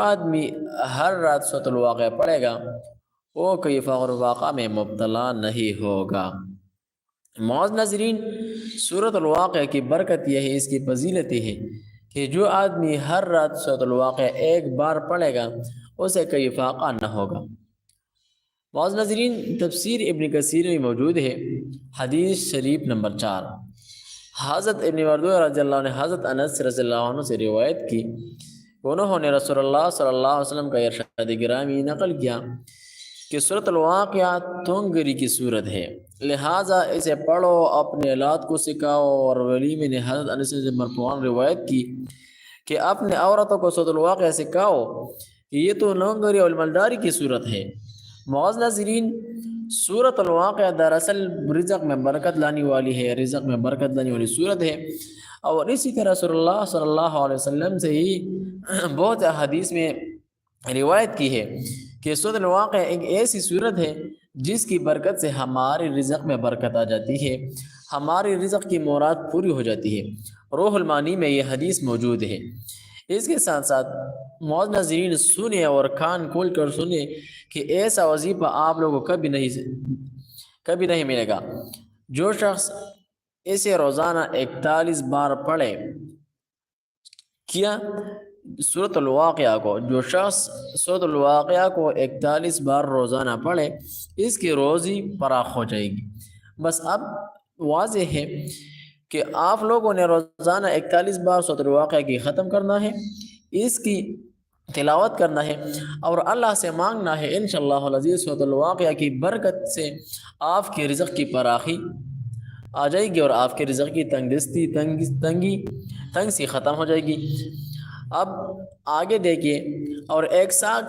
آدمی ہر رات سورۃ الواقعہ پڑھے گا وہ کوئی فقر و واقعہ میں مبتلا نہیں ہوگا۔ معاذ ناظرین، سورۃ الواقعہ کی برکت یہ ہے، اس کی فضیلت یہ ہے کہ جو آدمی ہر رات سورۃ الواقعہ ایک بار پڑھے گا اسے کوئی فاقہ نہ ہوگا۔ معاذ ناظرین، تفسیر ابن کثیر میں موجود ہے، حدیث شریف نمبر 4، حضرت ابن مردوہ رضی اللہ عنہ حضرت انس رضی اللہ عنہ سے روایت کی، انہوں نے رسول اللہ صلی اللہ علیہ وسلم کا ارشاد گرامی نقل کیا کہ سورۃ الواقعہ تونگری کی صورت ہے، لہٰذا اسے پڑھو، اپنے اولاد کو سکھاؤ۔ اور ولیمہ نے حضرت انس سے مرفوعاً روایت کی کہ اپنے عورتوں کو سورۃ الواقعہ سکھاؤ کہ یہ تو نونگری اور مالداری کی صورت ہے۔ معاذ ناظرین، سورۃ الواقعہ دراصل رزق میں برکت لانے والی ہے، رزق میں برکت لانے والی صورت ہے، اور اسی طرح رسول اللہ صلی اللہ علیہ وسلم سے ہی بہت حدیث میں روایت کی ہے کہ سورۃ الواقعہ ایک ایسی صورت ہے جس کی برکت سے ہمارے رزق میں برکت آ جاتی ہے، ہماری رزق کی مراد پوری ہو جاتی ہے۔ روح المعانی میں یہ حدیث موجود ہے۔ اس کے ساتھ ساتھ معاذ ناظرین، سنیں اور کان کھول کر سنیں کہ ایسا وظیفہ آپ لوگوں کو کبھی نہیں ملے گا۔ جو شخص اسے روزانہ 41 بار پڑھے، کیا سورۃ الواقعہ کو، جو شخص سورۃ الواقعہ کو 41 بار روزانہ پڑھے، اس کی روزی فراخ ہو جائے گی۔ بس اب واضح ہے کہ آپ لوگوں نے روزانہ 41 بار سورۃ الواقعہ کی ختم کرنا ہے، اس کی تلاوت کرنا ہے اور اللہ سے مانگنا ہے، انشاءاللہ العزیز سورۃ الواقعہ کی برکت سے آپ کے رزق کی فراخی آ جائے گی اور آپ کے رزق کی تنگ سی ختم ہو جائے گی۔ اب آگے دیکھیے، اور ایک سال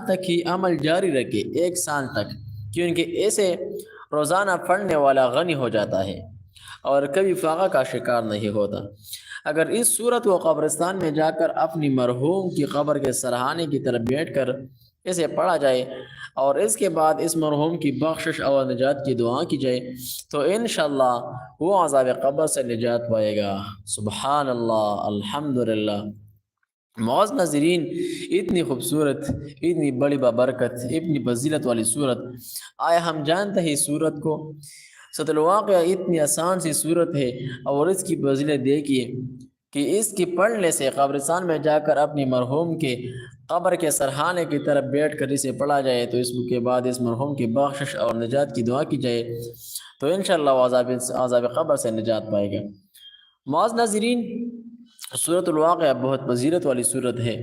تک ہی عمل جاری رکھے، 1 سال تک، کیونکہ اسے روزانہ پڑھنے والا غنی ہو جاتا ہے اور کبھی فاقہ کا شکار نہیں ہوتا۔ اگر اس صورت کو قبرستان میں جا کر اپنی مرحوم کی قبر کے سرہانے کی طرف بیٹھ کر اسے پڑھا جائے اور اس کے بعد اس مرحوم کی بخشش اور نجات کی دعا کی جائے تو انشاءاللہ وہ عذاب قبر سے نجات پائے گا۔ سبحان اللہ، الحمدللہ۔ معاذ ناظرین، اتنی خوبصورت، اتنی بڑی بابرکت، اتنی فضیلت والی صورت، آیا ہم جانتے ہیں صورت کو؟ سورۃ الواقعہ اتنی آسان سی صورت ہے اور اس کی فضیلت دیکھیے کہ اس کی پڑھنے سے قبرستان میں جا کر اپنی مرحوم کے قبر کے سرہانے کی طرف بیٹھ کر اسے پڑھا جائے تو اس کے بعد اس مرحوم کی بخشش اور نجات کی دعا کی جائے تو انشاءاللہ وہ عذاب قبر سے نجات پائے گا۔ معاذ ناظرین، سورۃ الواقعہ بہت فضیلت والی صورت ہے،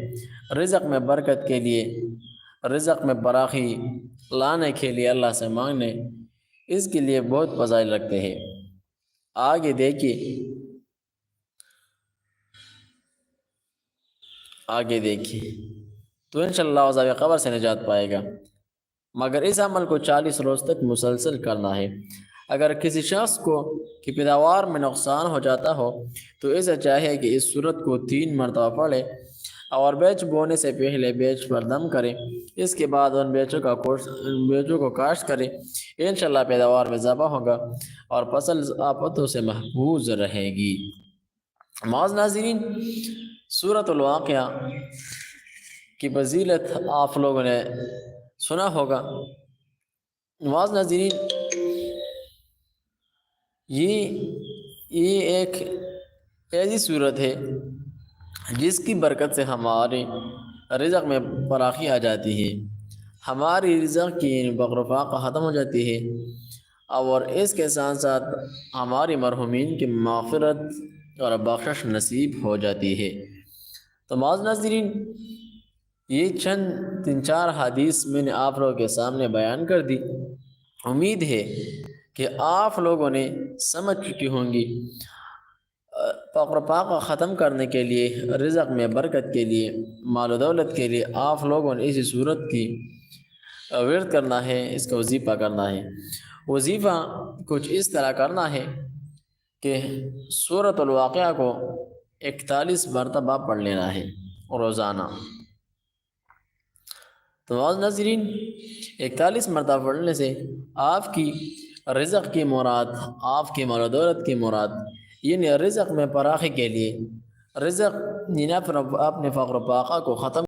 رزق میں برکت کے لیے، رزق میں فراخی لانے کے لیے، اللہ سے مانگنے، اس کے لیے بہت فضائل رکھتے ہیں۔ آگے دیکھیے تو انشاءاللہ عذاب قبر سے نجات پائے گا، مگر اس عمل کو 40 روز تک مسلسل کرنا ہے۔ اگر کسی شخص کو کی پیداوار میں نقصان ہو جاتا ہو تو اسے چاہیے کہ اس صورت کو 3 مرتبہ پڑھے اور بیج بونے سے پہلے بیج پر دم کرے، اس کے بعد ان بیجوں کو کاشت کرے، انشاءاللہ پیداوار میں اضافہ ہوگا اور فصل آفتوں سے محفوظ رہے گی۔ معاذ ناظرین، سورۃ الواقعہ کی فضیلت آپ لوگوں نے سنا ہوگا۔ معاذ ناظرین، یہ ایک ایسی صورت ہے جس کی برکت سے ہمارے رزق میں فراخی آ جاتی ہے، ہماری رزق کی فقر و فاقہ ختم ہو جاتی ہے اور اس کے ساتھ ساتھ ہماری مرحومین کی مغفرت اور بخشش نصیب ہو جاتی ہے۔ تو معاذ ناظرین، یہ چند 3-4 حدیث میں نے آپ لوگوں کے سامنے بیان کر دی، امید ہے کہ آپ لوگوں نے سمجھ چکی ہوں گی۔ فقر و فاقہ ختم کرنے کے لیے، رزق میں برکت کے لیے، مال و دولت کے لیے آپ لوگوں نے اسی صورت کی ورد کرنا ہے، اس کا وظیفہ کرنا ہے۔ وظیفہ کچھ اس طرح کرنا ہے کہ سورۃ الواقعہ کو 41 مرتبہ پڑھ لینا ہے روزانہ۔ تو معاذ ناظرین، 41 مرتبہ پڑھنے سے آپ کی رزق کی مراد، آپ کی مال و دولت کی مراد، یعنی رزق میں فراخی کے لیے، رزق اپنے فقر و فاقہ کو ختم